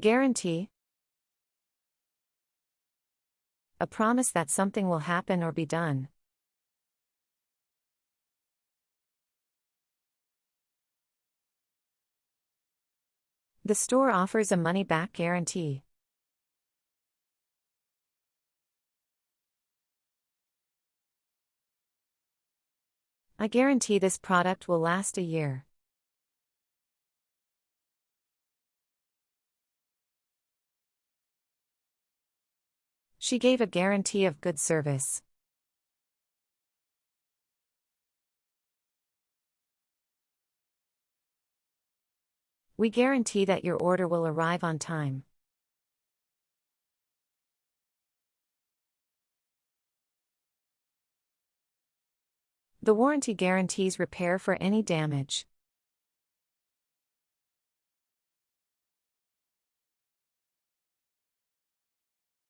Guarantee. A promise that something will happen or be done. The store offers a money-back guarantee. I guarantee this product will last a year. She gave a guarantee of good service. We guarantee that your order will arrive on time. The warranty guarantees repair for any damage.